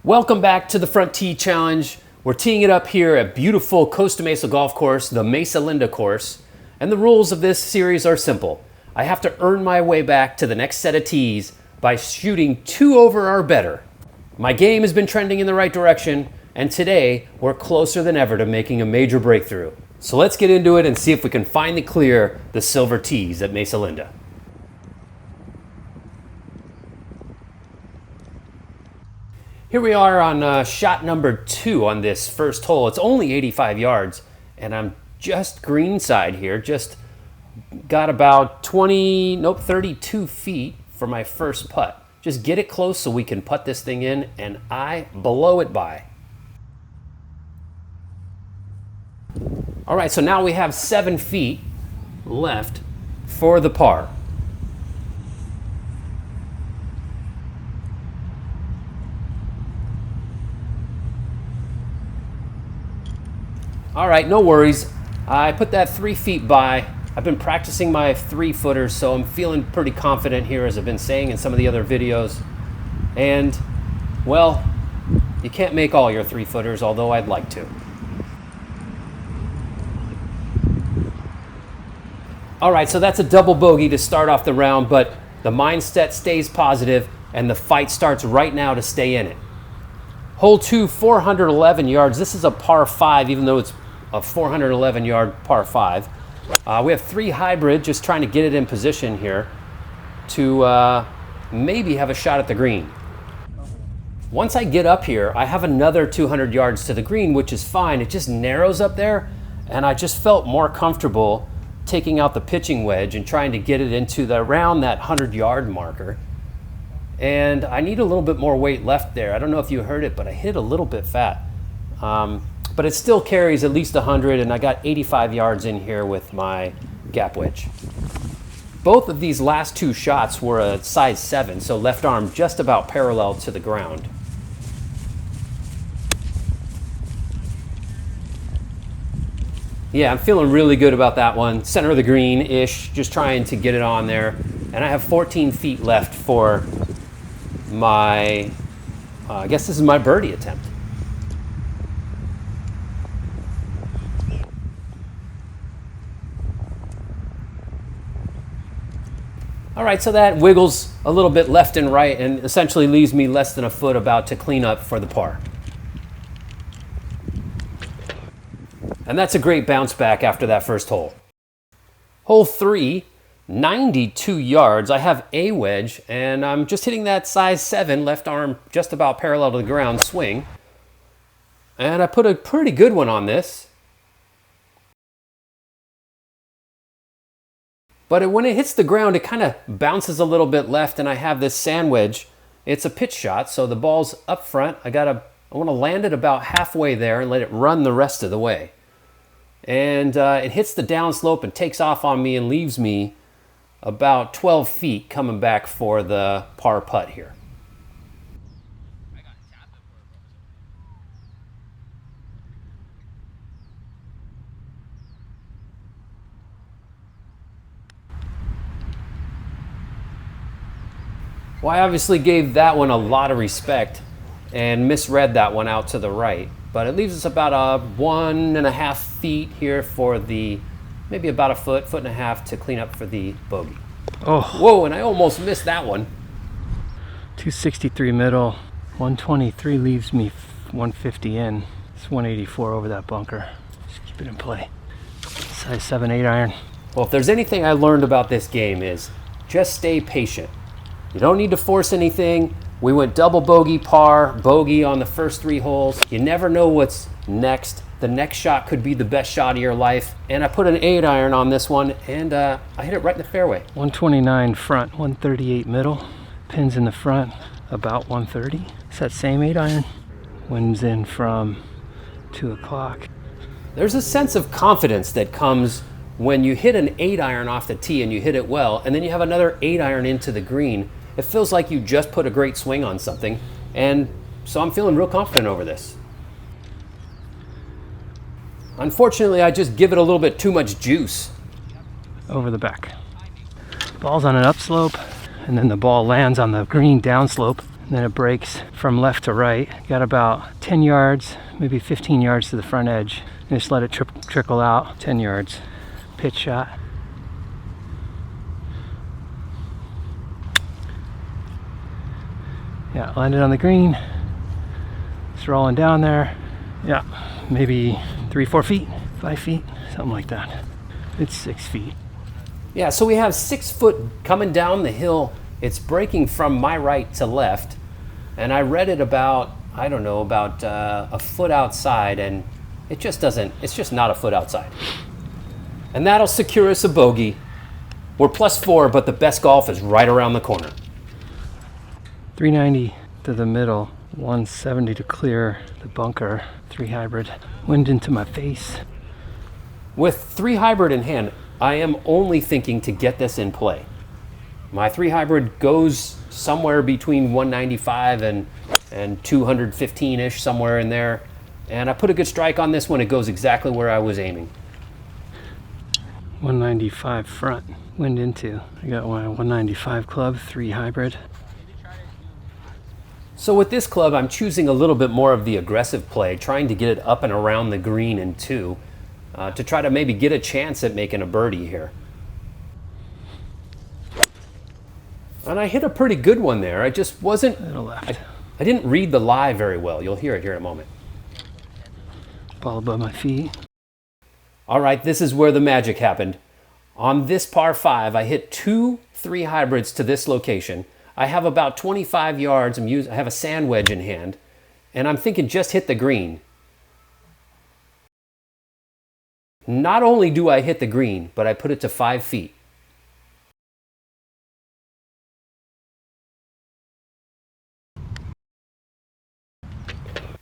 Welcome back to the Front Tee Challenge. We're teeing it up here at beautiful Costa Mesa Golf Course, the Mesa Linda course. And the rules of this series are simple. I have to earn my way back to the next set of tees by shooting 2 over or better. My game has been trending in the right direction, and today we're closer than ever to making a major breakthrough. So let's get into it and see if we can finally clear the silver tees at Mesa Linda. Here we are on shot number 2 on this first hole. It's only 85 yards, and I'm just greenside here. Just got about 32 feet for my first putt. Just get it close so we can putt this thing in, and I blow it by. All right, so now we have 7 feet left for the par. All right, no worries. I put that 3 feet by. I've been practicing my 3-footers, so I'm feeling pretty confident here, as I've been saying in some of the other videos. And, well, you can't make all your 3-footers, although I'd like to. All right, so that's a double bogey to start off the round, but the mindset stays positive, and the fight starts right now to stay in it. Hole 2, 411 yards. This is a par 5, even though it's a 411-yard par 5. We have 3 hybrid, just trying to get it in position here to maybe have a shot at the green. Once I get up here, I have another 200 yards to the green, which is fine. It just narrows up there, and I just felt more comfortable taking out the pitching wedge and trying to get it into around that 100-yard marker. And I need a little bit more weight left there. I don't know if you heard it, but I hit a little bit fat. But it still carries at least 100, and I got 85 yards in here with my gap wedge. Both of these last 2 shots were a size 7, so left arm just about parallel to the ground. Yeah, I'm feeling really good about that one. Center of the green-ish, just trying to get it on there. And I have 14 feet left for my, I guess this is my birdie attempt. All right, so that wiggles a little bit left and right and essentially leaves me less than a foot about to clean up for the par. And that's a great bounce back after that first hole. Hole 3, 92 yards. I have a wedge, and I'm just hitting that size 7, left arm just about parallel to the ground swing. And I put a pretty good one on this. But when it hits the ground, it kind of bounces a little bit left, and I have this sand wedge. It's a pitch shot, so the ball's up front. I want to land it about halfway there and let it run the rest of the way. And it hits the downslope and takes off on me and leaves me about 12 feet coming back for the par putt here. Well, I obviously gave that one a lot of respect and misread that one out to the right. But it leaves us about 1.5 feet here for the, maybe about a foot and a half to clean up for the bogey. Oh. Whoa, and I almost missed that one. 263 middle, 123 leaves me 150 in. It's 184 over that bunker. Just keep it in play. Size 7, 8 iron. Well, if there's anything I learned about this game is just stay patient. You don't need to force anything. We went double bogey, par, bogey on the first 3 holes. You never know what's next. The next shot could be the best shot of your life. And I put an 8 iron on this one, and I hit it right in the fairway. 129 front, 138 middle. Pins in the front, about 130. It's that same 8 iron. Wind's in from 2 o'clock. There's a sense of confidence that comes when you hit an 8 iron off the tee and you hit it well, and then you have another 8 iron into the green. It feels like you just put a great swing on something, and so I'm feeling real confident over this. Unfortunately, I just give it a little bit too much juice. Over the back. Ball's on an upslope, and then the ball lands on the green downslope, and then it breaks from left to right. Got about 10 yards, maybe 15 yards to the front edge. And just let it trickle out, 10 yards. Pitch shot. Yeah, landed on the green. It's rolling down there. Yeah, maybe 3-4 feet, 5 feet, something like that. It's 6 feet. Yeah, so we have 6 foot coming down the hill. It's breaking from my right to left. And I read it about, I don't know, about a foot outside, and it just doesn't, it's just not a foot outside. And that'll secure us a bogey. We're +4, but the best golf is right around the corner. 390 to the middle, 170 to clear the bunker, 3 hybrid. Wind into my face. With 3 hybrid in hand, I am only thinking to get this in play. My 3 hybrid goes somewhere between 195 and 215-ish, somewhere in there. And I put a good strike on this one. It goes exactly where I was aiming. 195 front, wind into. I got my 195 club, 3 hybrid. So with this club, I'm choosing a little bit more of the aggressive play, trying to get it up and around the green in 2, to try to maybe get a chance at making a birdie here. And I hit a pretty good one there. I just wasn't, I didn't read the lie very well. You'll hear it here in a moment. Ball above my feet. All right, this is where the magic happened. On this par 5, I hit 2 3 hybrids to this location. I have about 25 yards. I have a sand wedge in hand, and I'm thinking just hit the green. Not only do I hit the green, but I put it to 5 feet.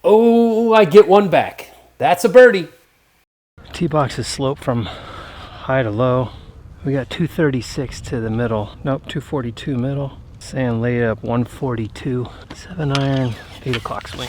Oh, I get one back. That's a birdie. Tee box is sloped from high to low. We got 236 to the middle. Nope, 242 middle. Sand laid up 142. 7 iron, 8 o'clock swing.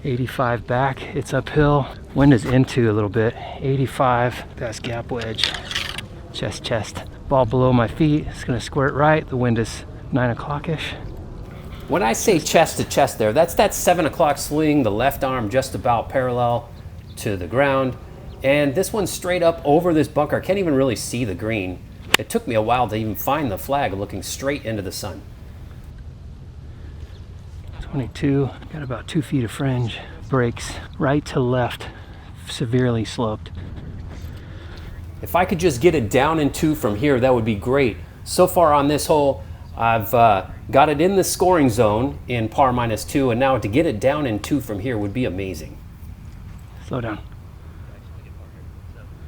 .85 back, it's uphill. Wind is into a little bit. 85, that's gap wedge. Chest. Ball below my feet, it's gonna squirt right. The wind is 9 o'clock-ish. When I say chest to chest there, that's that 7 o'clock swing, the left arm just about parallel to the ground. And this one's straight up over this bunker. I can't even really see the green. It took me a while to even find the flag looking straight into the sun. 22, got about 2 feet of fringe. Breaks right to left, severely sloped. If I could just get it down in 2 from here, that would be great. So far on this hole, I've got it in the scoring zone in par -2, and now to get it down in 2 from here would be amazing. Slow down.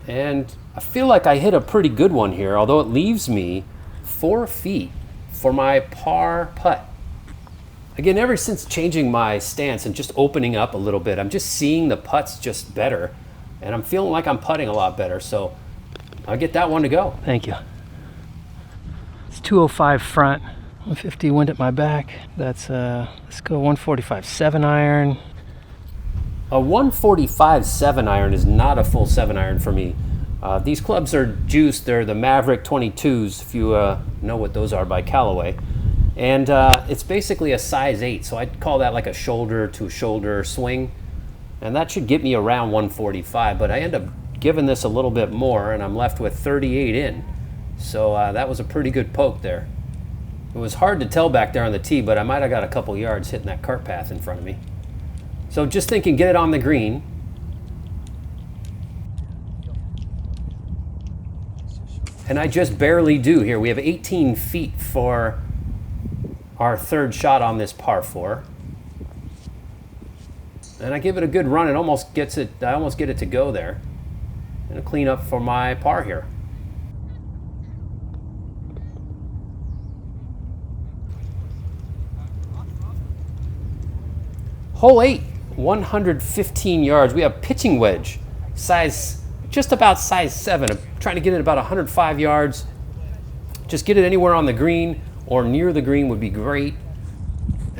And I feel like I hit a pretty good one here, although it leaves me 4 feet for my par putt. Again, ever since changing my stance and just opening up a little bit, I'm just seeing the putts just better, and I'm feeling like I'm putting a lot better, so I'll get that one to go. Thank you. It's 205 front, 150 wind at my back. That's, let's go 145 7 iron. A 145 7 iron is not a full 7 iron for me. These clubs are juiced. They're the Maverick 22s, if you know what those are, by Callaway. And it's basically a size 8, so I'd call that like a shoulder to shoulder swing. And that should get me around 145, but I end up giving this a little bit more, and I'm left with 38 in. So that was a pretty good poke there. It was hard to tell back there on the tee, but I might have got a couple yards hitting that cart path in front of me. So just thinking, get it on the green. And I just barely do here. We have 18 feet for our third shot on this par 4. And I give it a good run. It almost gets it, I almost get it to go there. And a clean up for my par here. Hole 8, 115 yards. We have pitching wedge, size, just about size 7. I'm trying to get it about 105 yards. Just get it anywhere on the green or near the green would be great.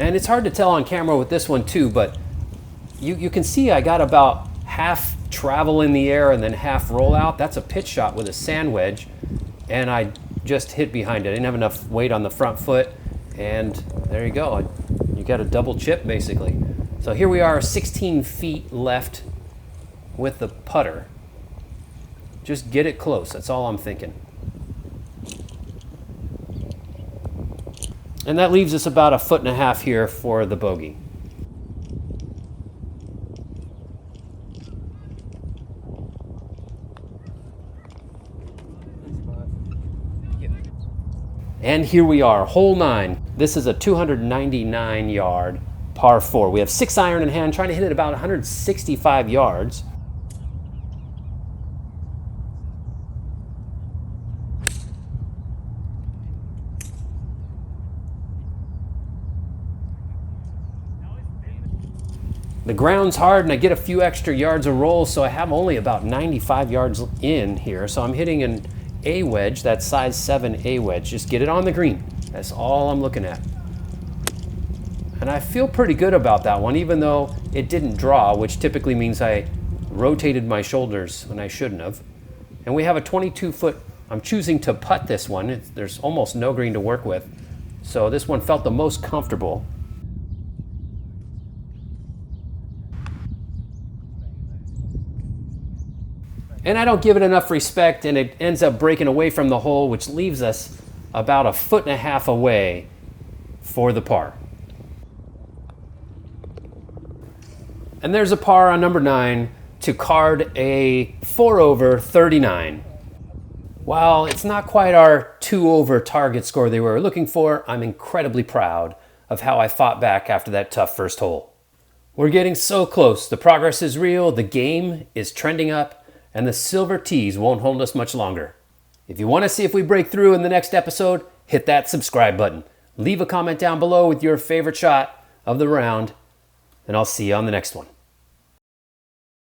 And it's hard to tell on camera with this one too, but you can see I got about half travel in the air and then half roll out. That's a pitch shot with a sand wedge, and I just hit behind it. I didn't have enough weight on the front foot, and there you go. You got a double chip basically. So here we are, 16 feet left with the putter. Just get it close, that's all I'm thinking. And that leaves us about 1.5 feet here for the bogey. And here we are, hole 9. This is a 299 yard par 4. We have 6 iron in hand, trying to hit it about 165 yards. The ground's hard and I get a few extra yards of roll, so I have only about 95 yards in here. So I'm hitting an A wedge, that size 7 A wedge. Just get it on the green. That's all I'm looking at. And I feel pretty good about that one, even though it didn't draw, which typically means I rotated my shoulders when I shouldn't have. And we have a 22 foot, I'm choosing to putt this one. There's almost no green to work with. So this one felt the most comfortable. And I don't give it enough respect, and it ends up breaking away from the hole, which leaves us about 1.5 feet away for the par. And there's a par on number 9 to card a 4 over 39. While it's not quite our 2 over target score they were looking for, I'm incredibly proud of how I fought back after that tough first hole. We're getting so close. The progress is real, the game is trending up, and the silver tees won't hold us much longer. If you want to see if we break through in the next episode, hit that subscribe button. Leave a comment down below with your favorite shot of the round, and I'll see you on the next one.